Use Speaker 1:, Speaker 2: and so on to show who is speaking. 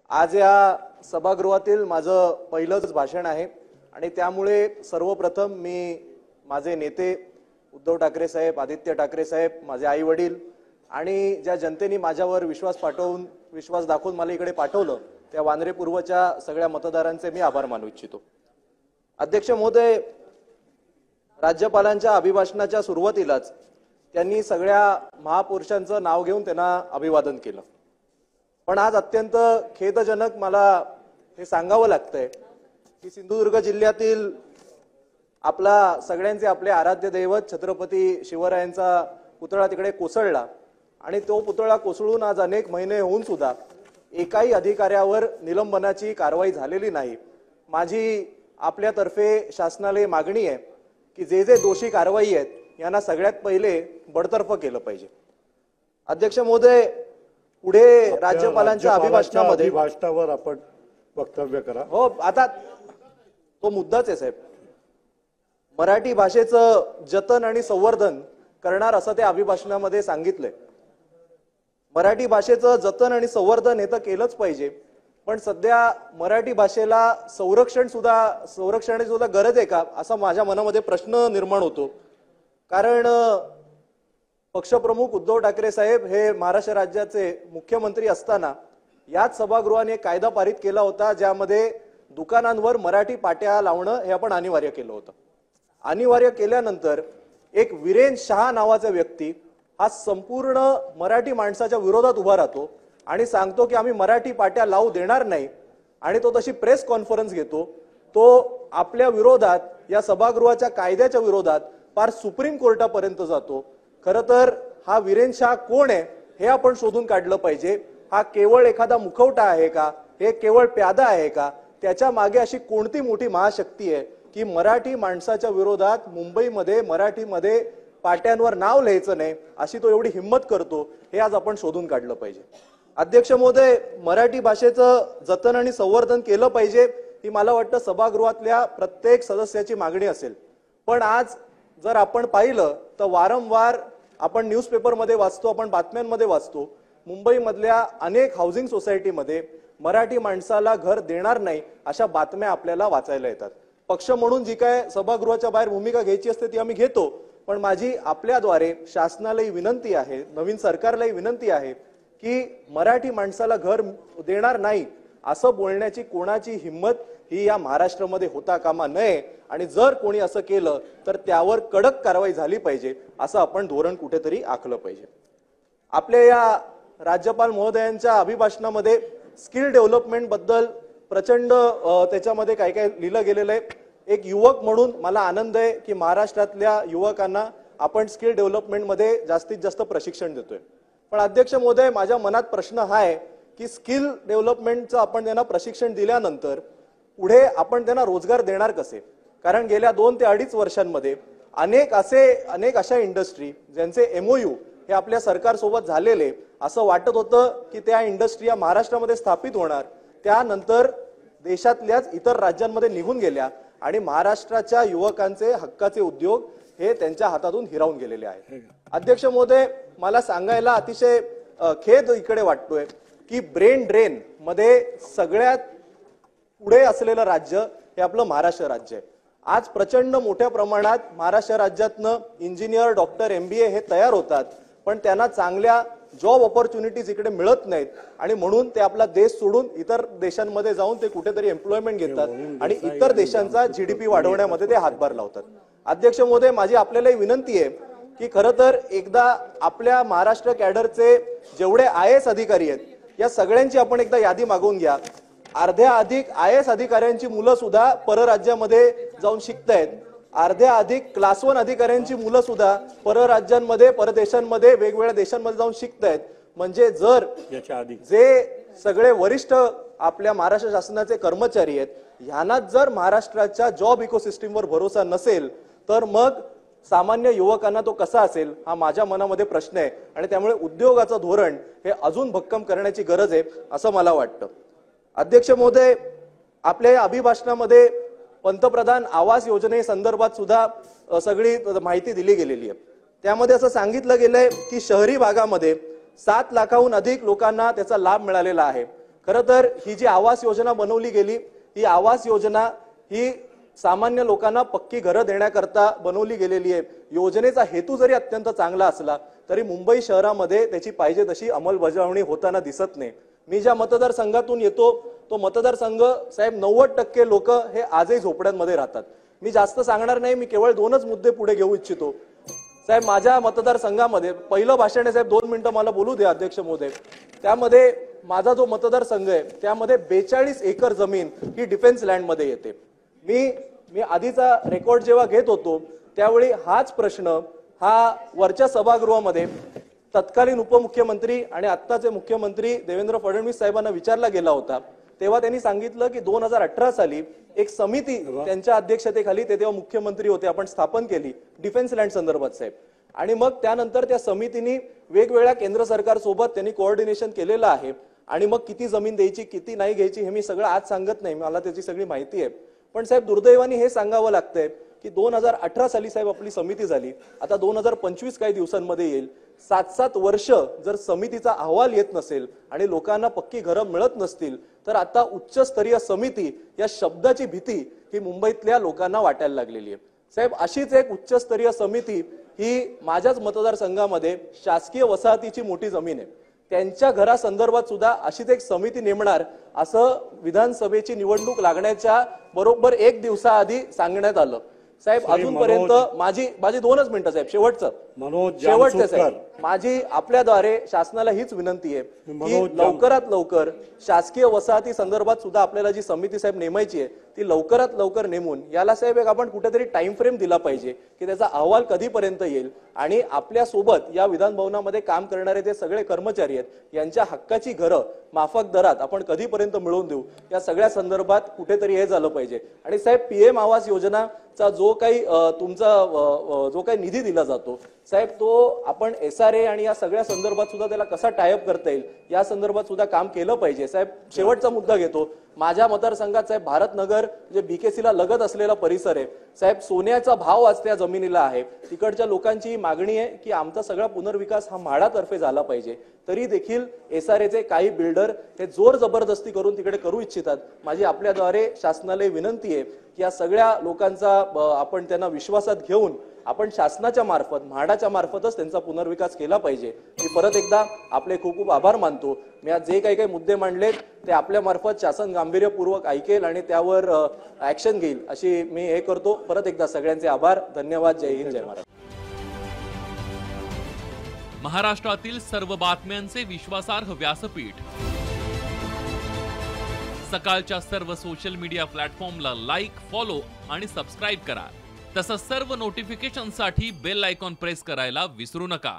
Speaker 1: आज या सभागृहातील माझं पहिलंच भाषण आहे आणि त्यामुळे सर्वप्रथम मी माझे नेते उद्धव ठाकरे साहेब, आदित्य ठाकरे साहेब, माझे आई वडील आणि ज्या जनतेने माझ्यावर विश्वास दाखवून मला इकडे पाठवलं त्या वांद्रे पूर्वच्या सगळ्या मतदारांचे मी आभार मानू इच्छितो। अध्यक्ष महोदय, राज्यपालांच्या अभिभाषणाच्या सुरुवातीलाच त्यांनी सगळ्या महापुरुषांचं नाव घेऊन त्यांना अभिवादन केलं। पण आज अत्यंत खेदजनक मला हे सांगावं लागतंय की सिंधुदुर्ग जिल्ह्यातील सगळ्यांचे आपले आराध्य दैवत छत्रपती शिवरायांचा पुतळा तिकडे कोसळला आणि तो पुतळा कोसळून आज अनेक महिने होऊन सुद्धा एकाही अधिकाऱ्यावर निलंबनाची कारवाई झालेली नाही। माझी आपल्यातर्फे शासनाला मागणी आहे की जे दोषी कारवाई आहेत यांना सगळ्यात पहिले बडतर्फ केलं पाहिजे। अध्यक्ष महोदय, पुढे राज्यपालांच्या
Speaker 2: अभिभाषणावर आपण वक्तव्य करा।
Speaker 1: हो, आता तो मुद्दाच आहे साहेब। मराठी भाषेचं जतन आणि संवर्धन करणार असं ते अभिभाषणामध्ये सांगितलंय। मराठी भाषेचं जतन आणि संवर्धन हे तर केलंच पाहिजे, पण सध्या मराठी भाषेला संरक्षणाची सुद्धा गरज आहे का असा माझ्या मनामध्ये प्रश्न निर्माण होतो। कारण पक्षप्रमुख उद्धव ठाकरे साहेब हे महाराष्ट्र राज्याचे मुख्यमंत्री असताना याच सभागृहाने एक कायदा पारित केला होता ज्यामध्ये दुकानांवर मराठी पाट्या लावणं हे आपण अनिवार्य केलं होतं। अनिवार्य केल्यानंतर एक वीरेन शहा नावाचा व्यक्ती हा संपूर्ण मराठी माणसाच्या विरोधात उभा राहतो आणि सांगतो की आम्ही मराठी पाट्या लावू देणार नाही आणि तो तशी प्रेस कॉन्फरन्स घेतो। तो आपल्या विरोधात या सभागृहाच्या कायद्याच्या विरोधात फार सुप्रीम कोर्टापर्यंत जातो। खरं तर हा वीरेन शहा कोण आहे हे आपण शोधून काढलं पाहिजे। हा केवळ एखादा मुखवटा आहे का, हे केवळ प्यादा आहे का, त्याच्या मागे अशी कोणती मोठी महाशक्ती आहे की मराठी माणसाच्या विरोधात मुंबईमध्ये मराठीमध्ये पाट्यांवर नाव लिहायचं नाही अशी तो एवढी हिंमत करतो, हे आज आपण शोधून काढलं पाहिजे। अध्यक्ष महोदय, मराठी भाषेचं जतन आणि संवर्धन केलं पाहिजे ही मला वाटतं सभागृहातल्या प्रत्येक सदस्याची मागणी असेल। पण आज जर आपण पाहिलं तर वारंवार आपण न्यूजपेपरमध्ये वाचतो, आपण बातम्यांमध्ये वाचतो, मुंबईमधल्या अनेक हाऊसिंग सोसायटीमध्ये मराठी माणसाला घर देणार नाही अशा बातम्या आपल्याला वाचायला येतात। पक्ष म्हणून जी काय सभागृहाच्या बाहेर भूमिका घ्यायची असते ती आम्ही घेतो, पण माझी आपल्याद्वारे शासनालाही विनंती आहे, नवीन सरकारलाही विनंती आहे की मराठी माणसाला घर देणार नाही असं बोलण्याची कोणाची हिंमत ही या महाराष्ट्रामध्ये होता कामा नये आणि जर कोणी असं केलं तर त्यावर कडक कारवाई झाली पाहिजे असं आपण धोरण कुठेतरी आखलं पाहिजे। आपल्या या राज्यपाल महोदयांच्या अभिभाषणामध्ये स्किल डेव्हलपमेंट बद्दल प्रचंड त्याच्यामध्ये काय काय लिहिलं गेलेलं आहे। एक युवक म्हणून मला आनंद आहे की महाराष्ट्रातल्या युवकांना आपण स्किल डेव्हलपमेंटमध्ये जास्तीत जास्त प्रशिक्षण देतोय। पण अध्यक्ष महोदय, माझ्या मनात प्रश्न हा आहे की स्किल डेव्हलपमेंटचं आपण त्यांना प्रशिक्षण दिल्यानंतर पुढे आपण त्यांना रोजगार देणार कसे? कारण गेल्या 2 ते 2.5 वर्षांमध्ये अनेक अशा इंडस्ट्री ज्यांचे MOU हे आपल्या सरकारसोबत झालेले, असं वाटत होतं की त्या इंडस्ट्री या महाराष्ट्रामध्ये स्थापित होणार, त्यानंतर देशातल्याच इतर राज्यांमध्ये निघून गेल्या आणि महाराष्ट्राच्या युवकांचे हक्काचे उद्योग हे त्यांच्या हातातून हिरावून गेलेले आहेत। अध्यक्ष महोदय, मला सांगायला अतिशय खेद इकडे वाटतोय की ब्रेन ड्रेन मध्ये सगळ्यात पुढे असलेलं राज्य हे आपलं महाराष्ट्र राज्य आहे। आज प्रचंड मोठ्या प्रमाणात महाराष्ट्र राज्यातनं इंजिनियर, डॉक्टर, MBA हे तयार होतात, पण त्यांना चांगल्या जॉब ऑपॉर्च्युनिटीज इकडे मिळत नाहीत आणि म्हणून ते आपला देश सोडून इतर देशांमध्ये जाऊन ते कुठेतरी एम्प्लॉयमेंट घेतात आणि इतर देशांचा GDP वाढवण्यामध्ये ते हातभार लावतात। अध्यक्ष महोदय, माझी आपल्याला विनंती आहे की खरं तर एकदा आपल्या महाराष्ट्र कॅडरचे जेवढे IAS अधिकारी आहेत या सगळ्यांची आपण एकदा यादी मागवून घ्या। अर्ध्या अधिक IAS अधिकाऱ्यांची मुलं सुद्धा परराज्यामध्ये जाऊन शिकतायत, अर्ध्या अधिक क्लास 1 अधिकाऱ्यांची मुलं सुद्धा परराज्यांमध्ये, परदेशांमध्ये, वेगवेगळ्या देशांमध्ये जाऊन शिकतायत। म्हणजे जर जे सगळे वरिष्ठ आपल्या महाराष्ट्र शासनाचे कर्मचारी आहेत ह्यांनाच जर महाराष्ट्राच्या जॉब इकोसिस्टमवर भरोसा नसेल तर मग सामान्य युवकांना तो कसा असेल हा माझ्या मनामध्ये प्रश्न आहे आणि त्यामुळे उद्योगाचं धोरण हे अजून भक्कम करण्याची गरज आहे असं मला वाटतं। अध्यक्ष महोदय, आपल्या या अभिभाषणामध्ये पंतप्रधान आवास योजनेसंदर्भात सुद्धा सगळी माहिती दिली गेलेली आहे। त्यामध्ये असं सांगितलं गेलंय की शहरी भागामध्ये 7 लाखाहून अधिक लोकांना त्याचा लाभ मिळालेला आहे। खरं तर ही जी आवास योजना बनवली गेली, ही आवास योजना ही सामान्य लोकांना पक्की घरं देण्याकरता बनवली गेलेली आहे. योजनेचा हेतू जरी अत्यंत चांगला असला तरी मुंबई शहरामध्ये त्याची पाहिजे तशी अंमलबजावणी होताना दिसत नाही. मी ज्या मतदारसंघातून येतो तो मतदारसंघ साहेब 90% लोक हे आजही झोपड्यांमध्ये राहतात. मी जास्त सांगणार नाही, मी केवळ 2च मुद्दे पुढे घेऊ इच्छितो. साहेब माझ्या मतदारसंघामध्ये पहिलं भाषण आहे साहेब, 2 मिनिटं मला बोलू द्या अध्यक्ष महोदय. त्यामध्ये माझा जो मतदारसंघ आहे त्यामध्ये 42 एकर जमीन ही डिफेन्स लँडमध्ये येते. मी आधीचा रेकॉर्ड जेव्हा घेत होतो त्यावेळी हाच प्रश्न हा वरच्या सभागृहामध्ये तत्कालीन उपमुख्यमंत्री आणि आत्ताचे मुख्यमंत्री देवेंद्र फडणवीस साहेबांना विचारला गेला होता. तेव्हा त्यांनी सांगितलं की 2018 साली एक समिती त्यांच्या अध्यक्षतेखाली, ते तेव्हा मुख्यमंत्री होते, आपण स्थापन केली डिफेन्स लँड संदर्भात साहेब. आणि मग त्यानंतर त्या समितीने वेगवेगळ्या केंद्र सरकार सोबत त्यांनी कोऑर्डिनेशन केलेलं आहे. आणि मग किती जमीन द्यायची किती नाही घ्यायची हे मी सगळं आज सांगत नाही, मला त्याची सगळी माहिती आहे. पण साहेब दुर्दैवाने हे सांगावं लागतंय की 2018 साली साहेब आपली समिती झाली, आता 2025 काही दिवसांमध्ये येईल. 7-7 वर्ष जर समितीचा अहवाल येत नसेल आणि लोकांना पक्की घरं मिळत नसतील तर आता उच्चस्तरीय समिती या शब्दाची भीती ही मुंबईतल्या लोकांना वाटायला लागलेली आहे. साहेब अशीच एक उच्चस्तरीय समिती ही माझ्याच मतदारसंघामध्ये शासकीय वसाहतीची मोठी जमीन आहे, त्यांच्या घरासंदर्भात सुद्धा अशीच एक समिती नेमणार असं विधानसभेची निवडणूक लागण्याच्या बरोबर 1 दिवसाआधी सांगण्यात आलं. साहेब अजूनपर्यंत माझी 2च मिनिटं साहेब, शेवटचं साहेब, माझी आपल्याद्वारे शासनाला हीच विनंती आहे की लवकरात लवकर शासकीय वसाहती संदर्भात सुद्धा आपल्याला जी समिती साहेब नेमायची आहे ती लवकरात लवकर नेमून याला साहेब एक आपण कुठेतरी टाइम फ्रेम दिला पाहिजे की त्याचा अहवाल कधीपर्यंत येईल. आणि आपल्या सोबत या विधान भवनामध्ये काम करणारे जे सगळे कर्मचारी आहेत यांच्या हक्काची घरं माफक दरात आपण कधीपर्यंत मिळवून देऊ या सगळ्या संदर्भात कुठेतरी हे झालं पाहिजे. आणि साहेब PM आवास योजनाचा जो काही निधी दिला जातो साहेब, तो आपण SRA आणि या सगळ्या संदर्भात सुद्धा त्याला कसा टायअप करता येईल या संदर्भात सुद्धा काम केलं पाहिजे. साहेब शेवटचा मुद्दा घेतो, माझ्या मतदारसंघात साहेब भारतनगर जे BKC ला लगत असलेला परिसर आहे साहेब, सोन्याचा भाव आज त्या जमिनीला आहे. तिकडच्या लोकांची मागणी आहे की आमचा सगळा पुनर्विकास हा म्हाडातर्फे झाला पाहिजे. तरी देखील SRAचे काही बिल्डर हे जोर जबरदस्ती करून तिकडे करू इच्छितात. माझी आपल्याद्वारे शासनाला विनंती आहे की या सगळ्या लोकांचा आपण त्यांना विश्वासात घेऊन आपण शासनाच्या मार्फत म्हाडाच्या मार्फतच त्यांचा पुनर्विकास केला पाहिजे. मी परत एकदा आपले खूप खूप आभार मानतो. मी आज जे काही मुद्दे मांडलेत ते आपल्या मार्फत शासन गांभीर्यपूर्वक ऐकेल आणि त्यावर ऍक्शन घेईल अशी मी हे करतो. परत एकदा सगळ्यांचे आभार, धन्यवाद. जय हिंद, जय महाराष्ट्र.
Speaker 3: महाराष्ट्रातील सर्व बातम्यांचे विश्वासार्ह व्यासपीठ, सकाळच्या सर्व सोशल मीडिया प्लॅटफॉर्मला लाईक, फॉलो आणि सबस्क्राईब करा. तसंच सर्व नोटिफिकेशनसाठी बेल आयकॉन प्रेस करायला विसरू नका.